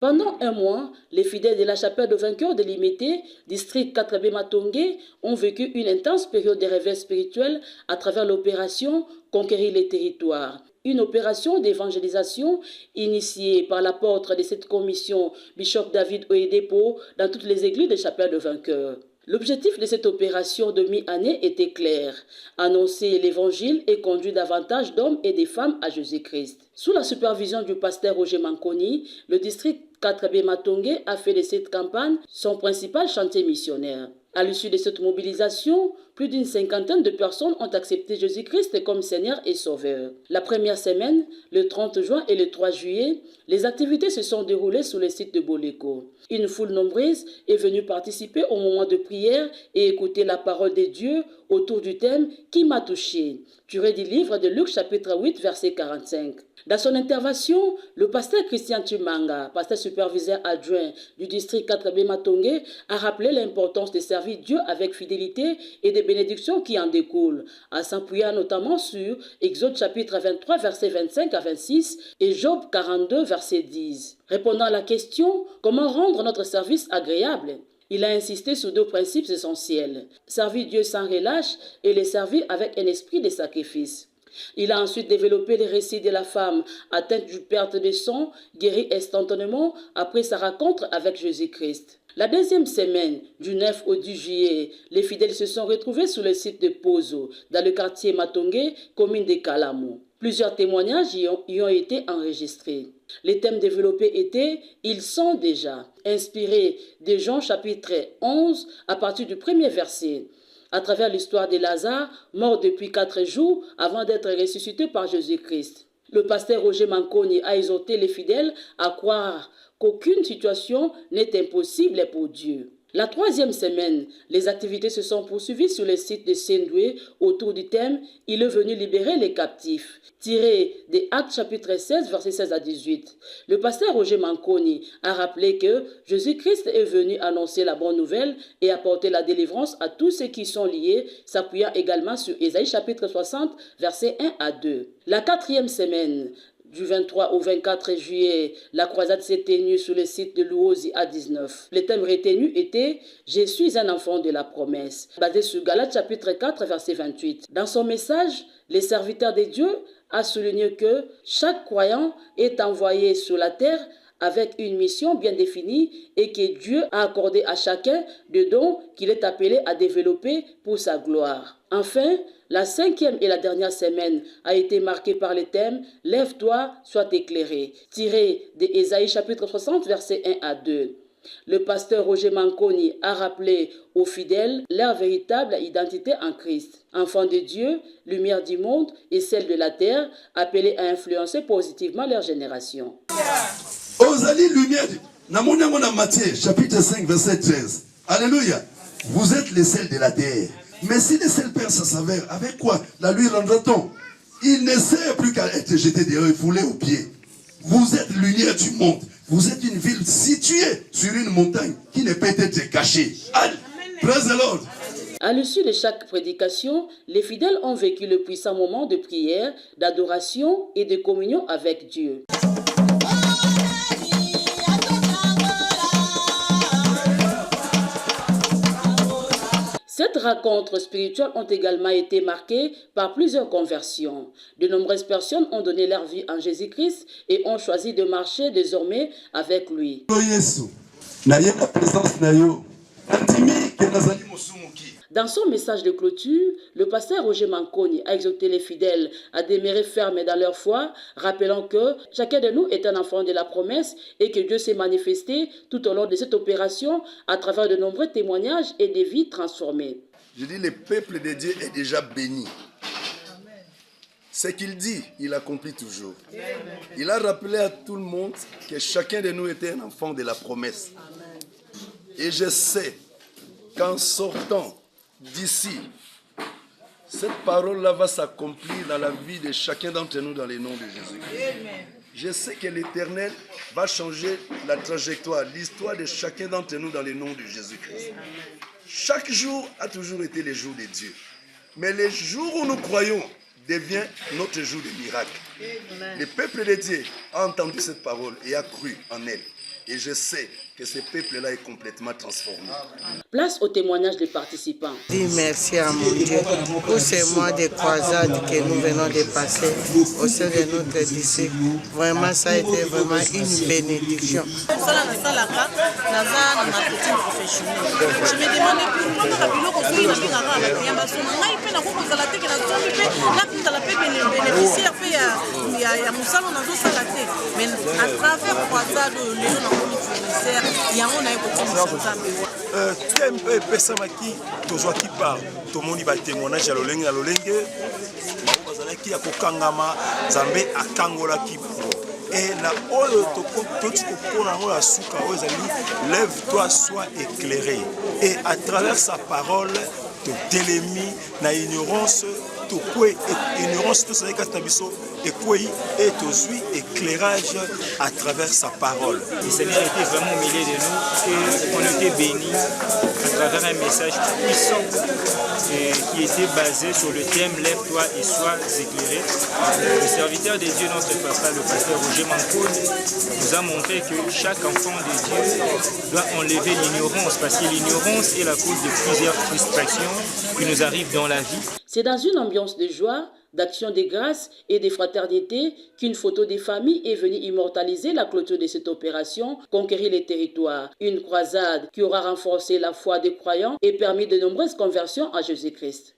Pendant un mois, les fidèles de la chapelle de vainqueurs de Limité, district 4B Matongé, ont vécu une intense période de réveil spirituel à travers l'opération Conquérir les territoires. Une opération d'évangélisation initiée par l'apôtre de cette commission, Bishop David Oyedepo, dans toutes les églises de chapelle de vainqueurs. L'objectif de cette opération de mi-année était clair, annoncer l'évangile et conduire davantage d'hommes et de femmes à Jésus-Christ. Sous la supervision du pasteur Roger Manconi, le district 4B Matongé a fait de cette campagne son principal chantier missionnaire. À l'issue de cette mobilisation, plus d'une cinquantaine de personnes ont accepté Jésus-Christ comme Seigneur et Sauveur. La première semaine, le 30 juin et le 3 juillet, les activités se sont déroulées sur le site de Boleko. Une foule nombreuse est venue participer au moment de prière et écouter la parole de Dieu autour du thème « Qui m'a touché ?» tiré du livre de Luc chapitre 8 verset 45. Dans son intervention, le pasteur Christian Chimanga, pasteur superviseur adjoint du district 4B Matongé, a rappelé l'importance de servir Dieu avec fidélité et des bénédictions qui en découlent, en s'appuyant notamment sur Exode chapitre 23 verset 25 à 26 et Job 42 verset 10. Répondant à la question « Comment rendre notre service agréable ?» Il a insisté sur deux principes essentiels, servir Dieu sans relâche et le servir avec un esprit de sacrifice. Il a ensuite développé le récit de la femme atteinte d'une perte de sang, guérie instantanément après sa rencontre avec Jésus-Christ. La deuxième semaine, du 9 au 10 juillet, les fidèles se sont retrouvés sur le site de Pozo, dans le quartier Matongé, commune de Kalamo. Plusieurs témoignages y ont été enregistrés. Les thèmes développés étaient « Ils sont déjà », inspirés de Jean chapitre 11 à partir du premier verset, à travers l'histoire de Lazare, mort depuis 4 jours avant d'être ressuscité par Jésus-Christ. Le pasteur Roger Manconi a exhorté les fidèles à croire qu'aucune situation n'est impossible pour Dieu. La troisième semaine, les activités se sont poursuivies sur le site de Sendoué autour du thème « Il est venu libérer les captifs », tiré des Actes chapitre 16, versets 16 à 18. Le pasteur Roger Manconi a rappelé que Jésus-Christ est venu annoncer la bonne nouvelle et apporter la délivrance à tous ceux qui sont liés, s'appuyant également sur Ésaïe chapitre 60, versets 1 à 2. La quatrième semaine, du 23 au 24 juillet, la croisade s'est tenue sur le site de Louosi à 19. Le thème retenu était « Je suis un enfant de la promesse », basé sur Galates chapitre 4, verset 28. Dans son message, les serviteurs de Dieu a souligné que chaque croyant est envoyé sur la terre avec une mission bien définie et que Dieu a accordé à chacun des dons qu'il est appelé à développer pour sa gloire. Enfin, la cinquième et la dernière semaine a été marquée par le thème « Lève-toi, sois éclairé », tiré de Ésaïe chapitre 60, versets 1 à 2. Le pasteur Roger Manconi a rappelé aux fidèles leur véritable identité en Christ. Enfants de Dieu, lumière du monde et celle de la terre, appelés à influencer positivement leur génération. Ozali lumière. Namona Matthieu, chapitre 5, verset 13. Alléluia. Vous êtes les sels de la terre. Mais si le sel perd sa saveur, avec quoi la lui rendra-t-on? Il ne sert plus qu'à être jeté dehors et foulé aux pieds. Vous êtes lumière du monde. Vous êtes une ville située sur une montagne qui ne peut être cachée. Praise the Lord. À l'issue de chaque prédication, les fidèles ont vécu le puissant moment de prière, d'adoration et de communion avec Dieu. Cette rencontre spirituelle ont également été marquées par plusieurs conversions. De nombreuses personnes ont donné leur vie en Jésus-Christ et ont choisi de marcher désormais avec lui. Dans son message de clôture, le pasteur Roger Manconi a exhorté les fidèles à demeurer fermes dans leur foi, rappelant que chacun de nous est un enfant de la promesse et que Dieu s'est manifesté tout au long de cette opération à travers de nombreux témoignages et des vies transformées. Je dis, le peuple de Dieu est déjà béni. Ce qu'il dit, il accomplit toujours. Il a rappelé à tout le monde que chacun de nous était un enfant de la promesse. Et je sais qu'en sortant d'ici, cette parole-là va s'accomplir dans la vie de chacun d'entre nous dans le nom de Jésus. Je sais que l'Éternel va changer la trajectoire, l'histoire de chacun d'entre nous dans le nom de Jésus-Christ. Chaque jour a toujours été le jour de Dieu. Mais le jour où nous croyons devient notre jour de miracle. Le peuple de Dieu a entendu cette parole et a cru en elle. Et je sais que ce peuple-là est complètement transformé. Place au témoignage des participants. Dis merci à mon Dieu pour ces mois de croisade que nous venons de passer au sein de notre disciple. Vraiment, ça a été vraiment une bénédiction. Je me demandais tempe epesamaki tozwaki par tomoni batémoignage ya lolenge na lolenge bango bazalaki ya kokangama nzambe akangolaki pro et na oyo toti kokona yango ya suka oyo ezali lève-toi sois éclairé et à travers sa parole totelemi na ignorance tokwe ignorance tozali kati na biso ekwei et tozwi éclairage à travers sa parole. Le Seigneur était vraiment au milieu de nous et on était bénis à travers un message puissant qui était basé sur le thème « Lève-toi et sois éclairé ». Le serviteur de Dieu, notre papa, le pasteur Roger Mancoud, nous a montré que chaque enfant de Dieu doit enlever l'ignorance parce que l'ignorance est la cause de plusieurs frustrations qui nous arrivent dans la vie. C'est dans une ambiance de joie, d'action de grâce et de fraternité qu'une photo des familles est venue immortaliser la clôture de cette opération Conquérir les territoires. Une croisade qui aura renforcé la foi des croyants et permis de nombreuses conversions à Jésus-Christ.